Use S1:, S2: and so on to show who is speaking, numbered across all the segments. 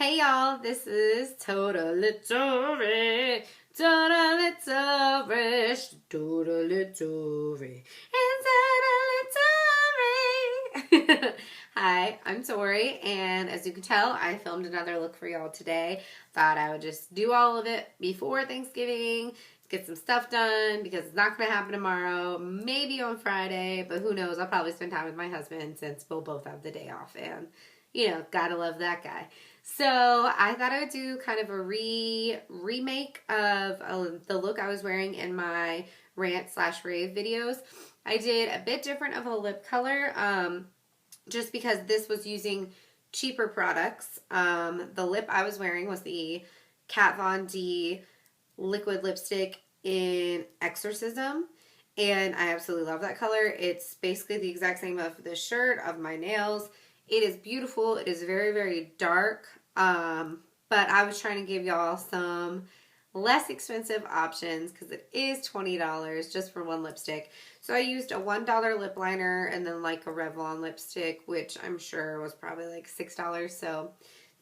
S1: Hey y'all, this is Totally Tori, Totally Tori, Totally Tori, and Totally Tori. Hi, I'm Tori, and as you can tell, I filmed another look for y'all today. Thought I would just do all of it before Thanksgiving, get some stuff done because it's not going to happen tomorrow, maybe on Friday, but who knows? I'll probably spend time with my husband since we'll both have the day off, and gotta love that guy. So I thought I would do kind of a remake of the look I was wearing in my rant/rave videos. I did a bit different of a lip color, just because this was using cheaper products. The lip I was wearing was the Kat Von D liquid lipstick in Exorcism. And I absolutely love that color. It's basically the exact same of the shirt, of my nails. It is beautiful. It is very, very dark. But I was trying to give y'all some less expensive options because it is $20 just for one lipstick. So I used a $1 lip liner and then like a Revlon lipstick, which I'm sure was probably like $6. So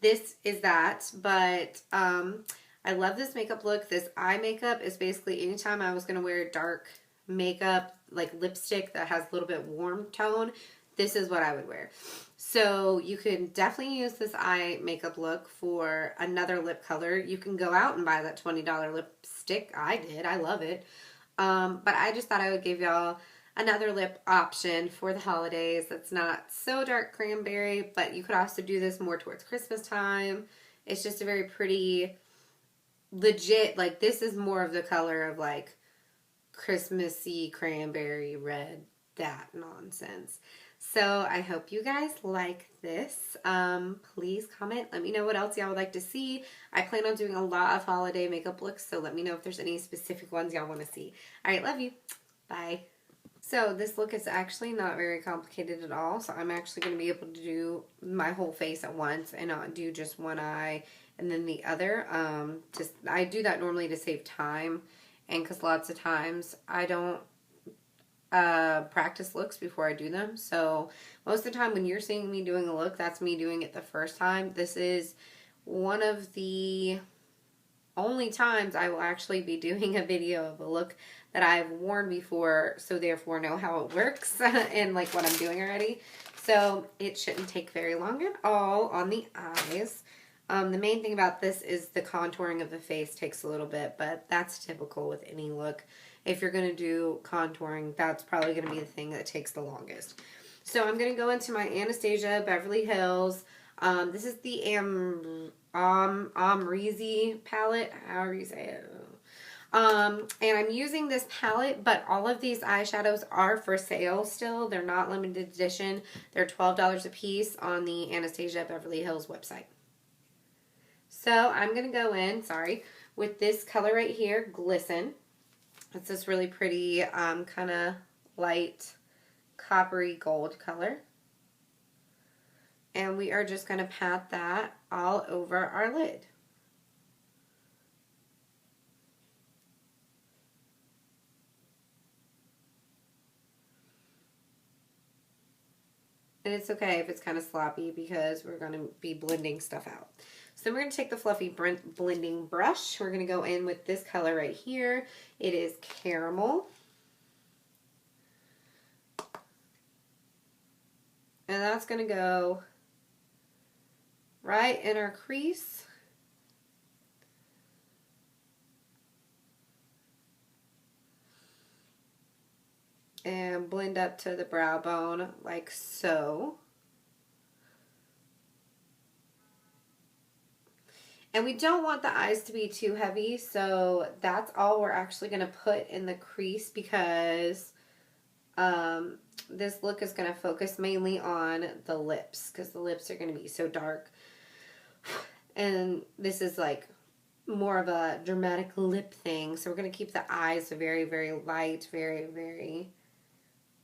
S1: this is that. But I love this makeup look. This eye makeup is basically anytime I was going to wear dark makeup, like lipstick that has a little bit warm tone, this is what I would wear. So you can definitely use this eye makeup look for another lip color. You can go out and buy that $20 lipstick. I did. I love it. But I just thought I would give y'all another lip option for the holidays that's not so dark cranberry, but you could also do this more towards Christmas time. It's just a very pretty, legit, like this is more of the color of like Christmassy cranberry red, that nonsense. So I hope you guys like this. Please comment. Let me know what else y'all would like to see. I plan on doing a lot of holiday makeup looks, so let me know if there's any specific ones y'all want to see. All right, love you. Bye. So this look is actually not very complicated at all. So I'm actually going to be able to do my whole face at once and not do just one eye and then the other. I do that normally to save time, and because lots of times I don't practice looks before I do them. So most of the time when you're seeing me doing a look, that's me doing it the first time. This is one of the only times I will actually be doing a video of a look that I've worn before, so therefore know how it works and like what I'm doing already. So it shouldn't take very long at all on the eyes. The main thing about this is the contouring of the face takes a little bit, but that's typical with any look. If you're going to do contouring, that's probably going to be the thing that takes the longest. So I'm going to go into my Anastasia Beverly Hills. This is the Amrezy palette, however you say it. And I'm using this palette, but all of these eyeshadows are for sale still. They're not limited edition. They're $12 a piece on the Anastasia Beverly Hills website. So I'm going to go in, with this color right here, Glisten. It's this really pretty kind of light coppery gold color. And we are just going to pat that all over our lid. And it's okay if it's kind of sloppy because we're going to be blending stuff out. So we're going to take the fluffy blending brush. We're going to go in with this color right here. It is Caramel. And that's going to go right in our crease. And blend up to the brow bone like so. And we don't want the eyes to be too heavy, so that's all we're actually going to put in the crease because this look is going to focus mainly on the lips because the lips are going to be so dark. And this is like more of a dramatic lip thing, so we're going to keep the eyes very, very light, very, very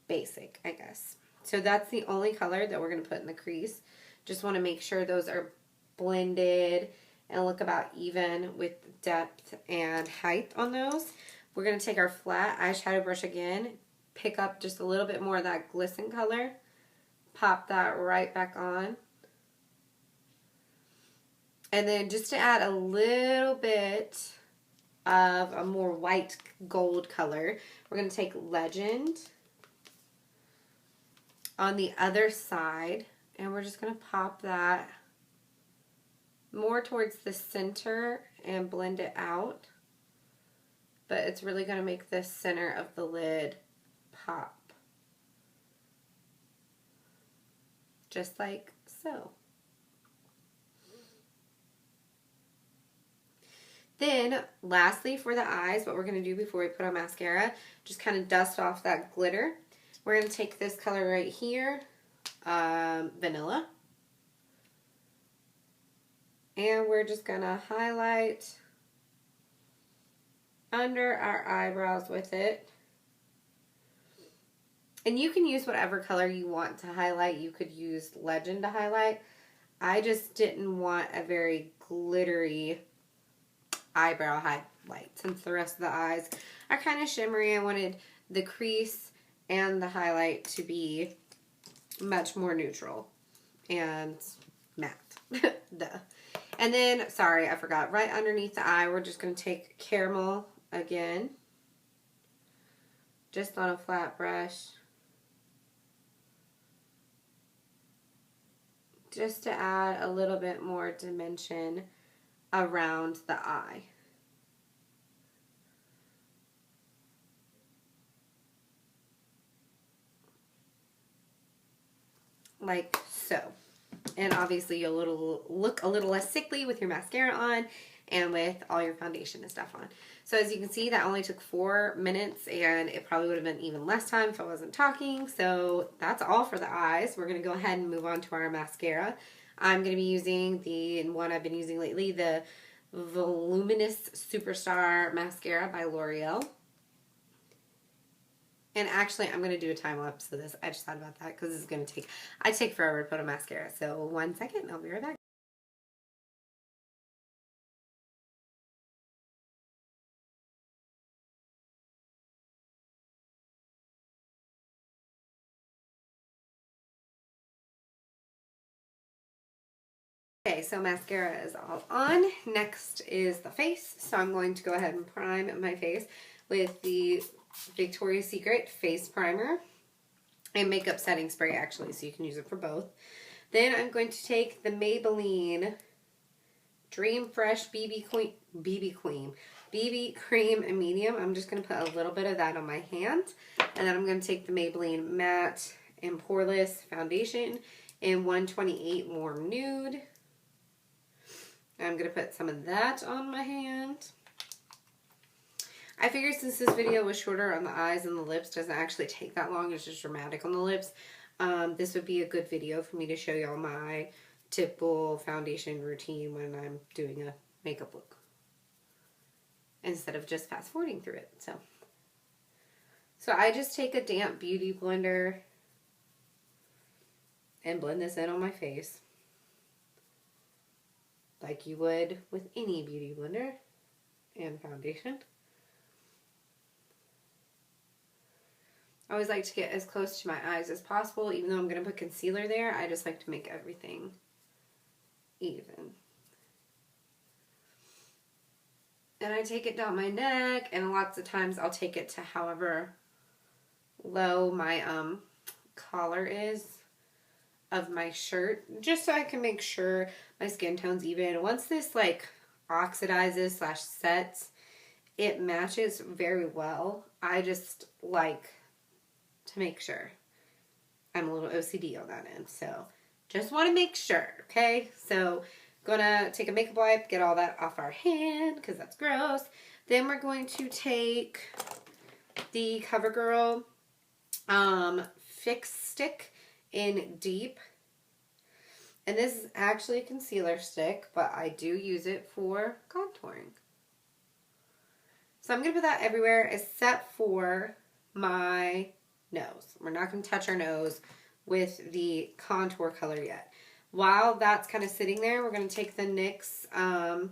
S1: basic, I guess. So that's the only color that we're going to put in the crease. Just want to make sure those are blended and look about even with depth and height on those. We're going to take our flat eyeshadow brush again, pick up just a little bit more of that glisten color, pop that right back on, And then just to add a little bit of a more white gold color, we're going to take Legend on the other side, and we're just going to pop that more towards the center and blend it out. But it's really going to make the center of the lid pop. Just like so. Then, lastly, for the eyes, what we're going to do before we put on mascara, just kind of dust off that glitter. We're going to take this color right here, Vanilla. And we're just going to highlight under our eyebrows with it. And you can use whatever color you want to highlight. You could use Legend to highlight. I just didn't want a very glittery eyebrow highlight, since the rest of the eyes are kind of shimmery. I wanted the crease and the highlight to be much more neutral and matte. Duh. And then, sorry, I forgot, right underneath the eye, we're just going to take Caramel again, just on a flat brush, just to add a little bit more dimension around the eye. Like so. And obviously you'll look a little less sickly with your mascara on and with all your foundation and stuff on. So as you can see, that only took 4 minutes, and it probably would have been even less time if I wasn't talking. So that's all for the eyes. We're going to go ahead and move on to our mascara. I'm going to be using the one I've been using lately, the Voluminous Superstar Mascara by L'Oreal. And actually, I'm going to do a time lapse of this. I just thought about that because this is going to take forever to put on mascara. So 1 second, I'll be right back. Okay, so mascara is all on. Next is the face. So I'm going to go ahead and prime my face with the Victoria's Secret Face Primer and Makeup Setting Spray, actually, so you can use it for both. Then I'm going to take the Maybelline Dream Fresh BB Cream in medium. I'm just going to put a little bit of that on my hand. And then I'm going to take the Maybelline Matte and Poreless Foundation in 128 Warm Nude. I'm going to put some of that on my hand. I figured since this video was shorter on the eyes and the lips, doesn't actually take that long, it's just dramatic on the lips, this would be a good video for me to show y'all my typical foundation routine when I'm doing a makeup look, instead of just fast forwarding through it. So I just take a damp beauty blender and blend this in on my face, like you would with any beauty blender and foundation. I always like to get as close to my eyes as possible, even though I'm going to put concealer there. I just like to make everything even. And I take it down my neck, and lots of times I'll take it to however low my collar is of my shirt, just so I can make sure my skin tone's even. Once this like oxidizes / sets, it matches very well. I just like to make sure. I'm a little OCD on that end, so just want to make sure, okay? So gonna take a makeup wipe, get all that off our hand because that's gross. Then we're going to take the CoverGirl Fix Stick in Deep. And this is actually a concealer stick, but I do use it for contouring. So I'm going to put that everywhere except for my nose. We're not going to touch our nose with the contour color yet. While that's kind of sitting there, we're going to take the NYX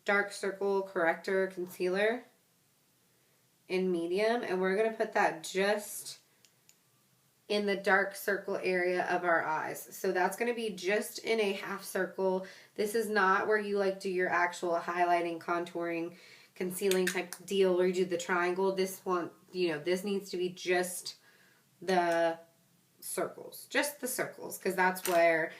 S1: Dark Circle Corrector Concealer in medium, and we're going to put that just in the dark circle area of our eyes. So that's going to be just in a half circle. This is not where you like do your actual highlighting, contouring, concealing type deal where you do the triangle. This one, you know, this needs to be just the circles, just the circles, because that's where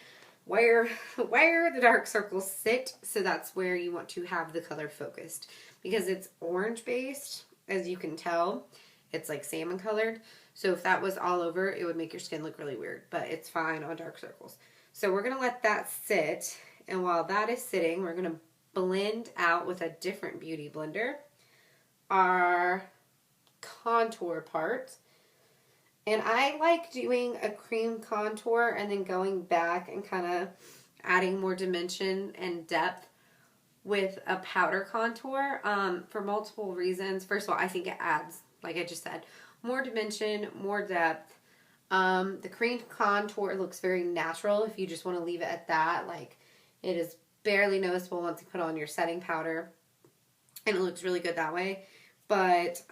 S1: the dark circles sit. So that's where you want to have the color focused, because it's orange based, as you can tell. It's like salmon colored. So if that was all over, it would make your skin look really weird, but it's fine on dark circles. So we're going to let that sit. And while that is sitting, we're going to blend out with a different beauty blender our contour part. And I like doing a cream contour and then going back and kind of adding more dimension and depth with a powder contour for multiple reasons. First of all, I think it adds, like I just said, more dimension, more depth. The cream contour looks very natural if you just want to leave it at that. Like, it is barely noticeable once you put on your setting powder, and it looks really good that way. But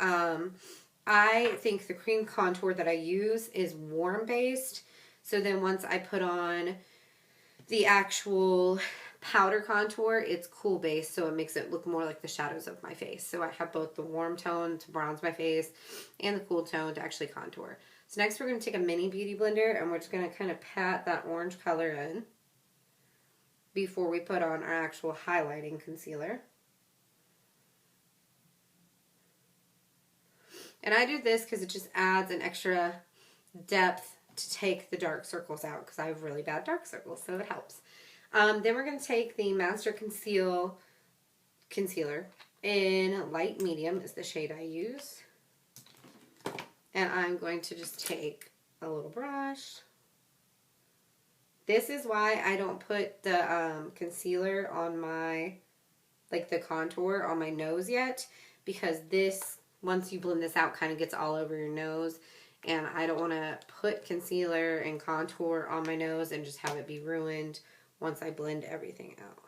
S1: I think the cream contour that I use is warm based. So then once I put on the actual powder contour, it's cool based, so it makes it look more like the shadows of my face. So I have both the warm tone to bronze my face and the cool tone to actually contour. So next we're going to take a mini beauty blender and we're just going to kind of pat that orange color in before we put on our actual highlighting concealer. And I do this because it just adds an extra depth to take the dark circles out, because I have really bad dark circles, so it helps. Then we're going to take the Master Conceal concealer in light medium is the shade I use. And I'm going to just take a little brush. This is why I don't put the concealer on my, like the contour on my nose yet, because this, once you blend this out, kind of gets all over your nose. And I don't want to put concealer and contour on my nose and just have it be ruined once I blend everything out.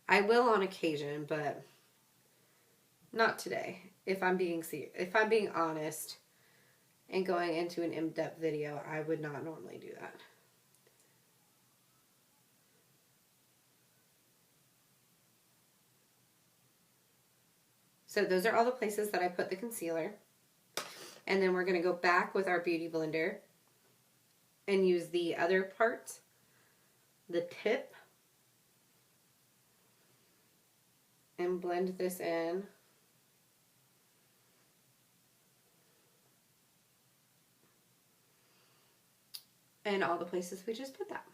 S1: I will on occasion, but not today. If I'm being honest and going into an in-depth video, I would not normally do that. So those are all the places that I put the concealer. And then we're going to go back with our beauty blender and use the other part, the tip, and blend this in. And all the places we just put that.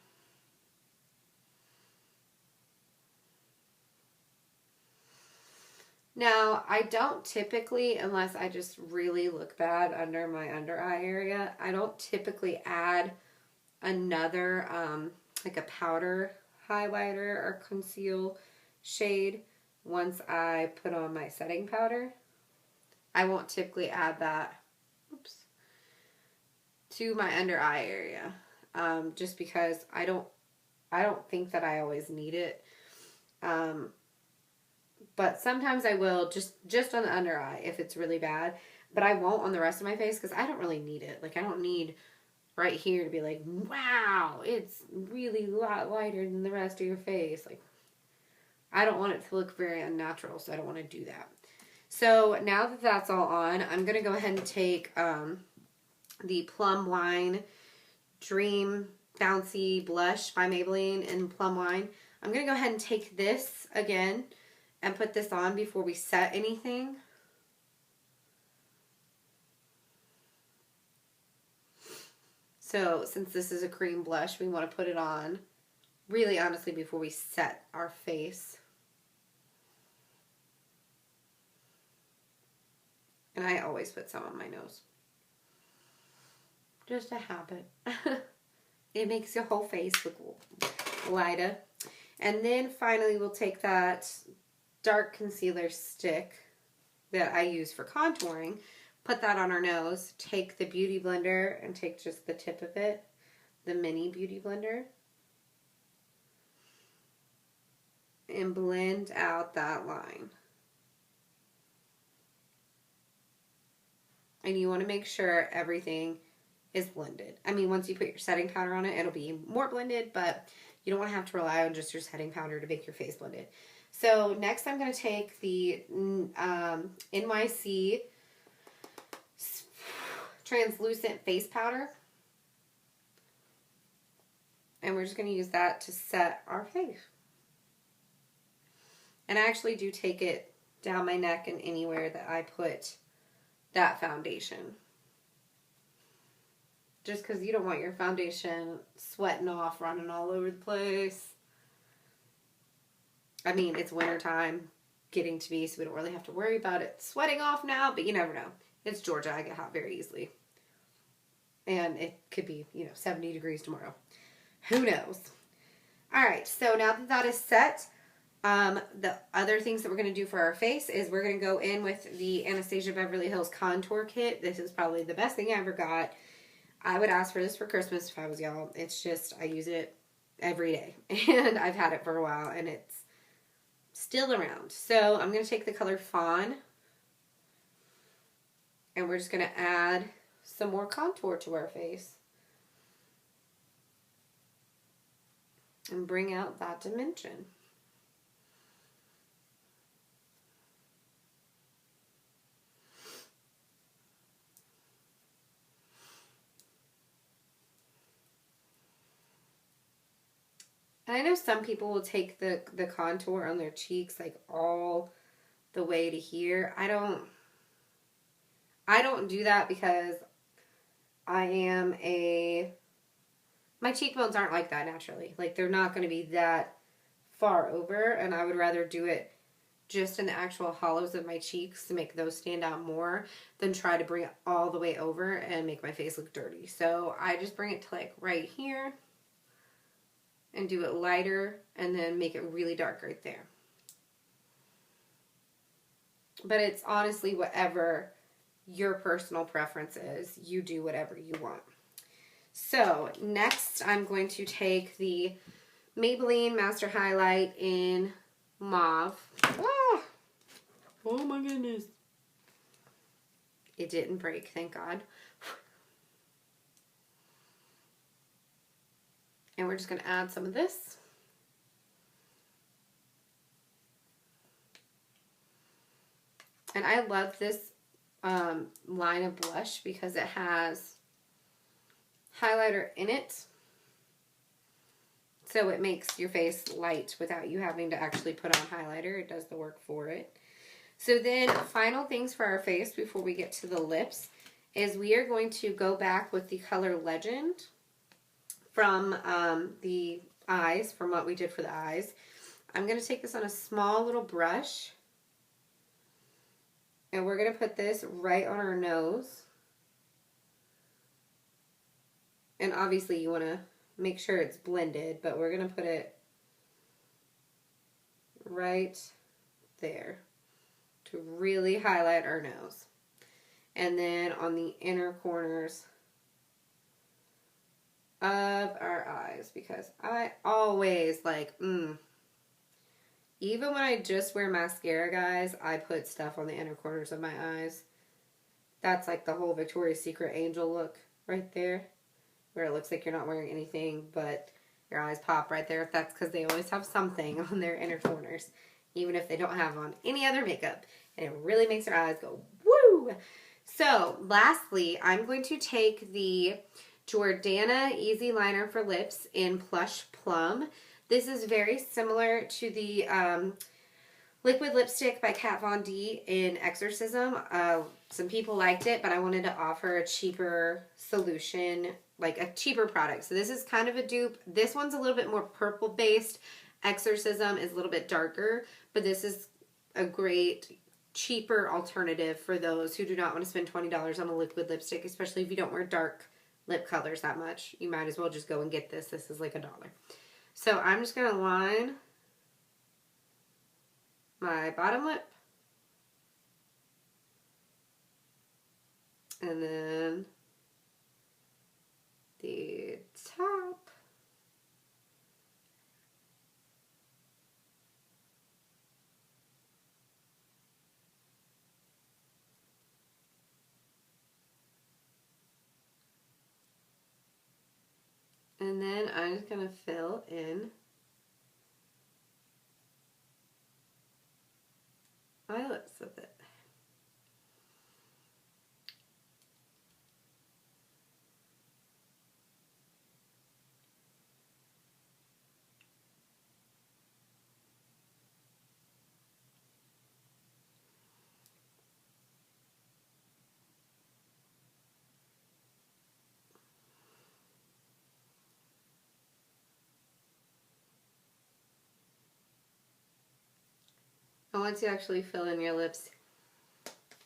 S1: Now, I don't typically, unless I just really look bad under my under eye area, I don't typically add another, like a powder highlighter or conceal shade once I put on my setting powder. I won't typically add that, to my under eye area, just because I don't think that I always need it. But sometimes I will, just on the under eye if it's really bad. But I won't on the rest of my face because I don't really need it. Like, I don't need right here to be like, wow, it's really a lot lighter than the rest of your face. Like, I don't want it to look very unnatural, so I don't want to do that. So now that that's all on, I'm going to go ahead and take the Plum Wine Dream Bouncy Blush by Maybelline in Plum Wine. I'm going to go ahead and take this again and put this on before we set anything. So since this is a cream blush, we want to put it on really honestly before we set our face. And I always put some on my nose. Just a habit. It makes your whole face look lighter. And then finally we'll take that dark concealer stick that I use for contouring, put that on our nose, take the beauty blender and take just the tip of it, the mini beauty blender, and blend out that line. And you want to make sure everything is blended. I mean, once you put your setting powder on it, it'll be more blended, but you don't want to have to rely on just your setting powder to make your face blended. So next I'm going to take the NYC translucent face powder. And we're just going to use that to set our face. And I actually do take it down my neck and anywhere that I put that foundation. Just because you don't want your foundation sweating off, running all over the place. I mean, it's wintertime getting to be, so we don't really have to worry about it sweating off now, but you never know. It's Georgia. I get hot very easily. And it could be, 70 degrees tomorrow. Who knows? All right, so now that that is set, the other things that we're going to do for our face is we're going to go in with the Anastasia Beverly Hills Contour Kit. This is probably the best thing I ever got. I would ask for this for Christmas if I was y'all. It's just, I use it every day. And I've had it for a while, and it's still around. So I'm going to take the color Fawn. And we're just going to add some more contour to our face. And bring out that dimension. And I know some people will take the contour on their cheeks like all the way to here. I don't do that because my cheekbones aren't like that naturally. Like, they're not going to be that far over, and I would rather do it just in the actual hollows of my cheeks to make those stand out more than try to bring it all the way over and make my face look dirty. So I just bring it to like right here and do it lighter and then make it really dark right there. But it's honestly whatever your personal preference is. You do whatever you want. So next I'm going to take the Maybelline Master Highlight in Mauve. Oh my goodness. It didn't break, thank God. And we're just going to add some of this. And I love this line of blush because it has highlighter in it. So it makes your face light without you having to actually put on highlighter. It does the work for it. So then final things for our face before we get to the lips is we are going to go back with the color Legend from the eyes, from what we did for the eyes. I'm going to take this on a small little brush. And we're going to put this right on our nose. And obviously you want to make sure it's blended, but we're going to put it right there to really highlight our nose. And then on the inner corners of our eyes, because I always even when I just wear mascara, guys, I put stuff on the inner corners of my eyes. That's like the whole Victoria's Secret angel look right there, where it looks like you're not wearing anything, but your eyes pop right there. That's because they always have something on their inner corners, even if they don't have on any other makeup. And it really makes your eyes go, woo! So, lastly, I'm going to take the Jordana Easy Liner for Lips in Plush Plum. This is very similar to the liquid lipstick by Kat Von D in Exorcism. Some people liked it, but I wanted to offer a cheaper solution, like a cheaper product. So this is kind of a dupe. This one's a little bit more purple based. Exorcism is a little bit darker, but this is a great cheaper alternative for those who do not want to spend $20 on a liquid lipstick, especially if you don't wear dark lip colors that much. You might as well just go and get this. This is like $1. So I'm just going to line my bottom lip. And then the top. And then I'm just going to fill in my lips with it. And once you actually fill in your lips,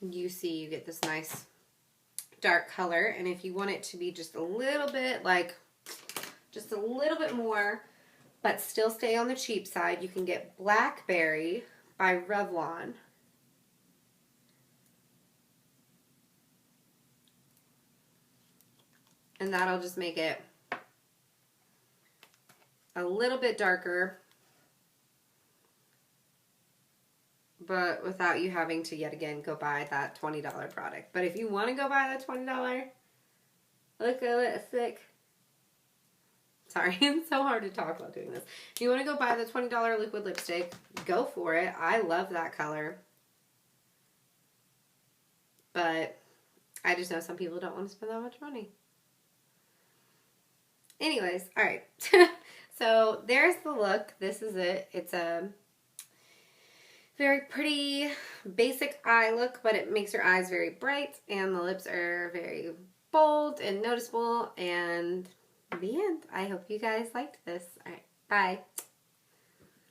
S1: you see you get this nice dark color. And if you want it to be just a little bit, like just a little bit more, but still stay on the cheap side, you can get Blackberry by Revlon. And that'll just make it a little bit darker, but without you having to yet again go buy that $20 product. But if you want to go buy that $20 liquid lipstick, sorry, it's so hard to talk about doing this. If you want to go buy the $20 liquid lipstick, go for it. I love that color. But I just know some people don't want to spend that much money. Anyways, all right. So there's the look. This is it. It's a very pretty basic eye look, but it makes your eyes very bright and the lips are very bold and noticeable. And the end. I hope you guys liked this. All right. Bye.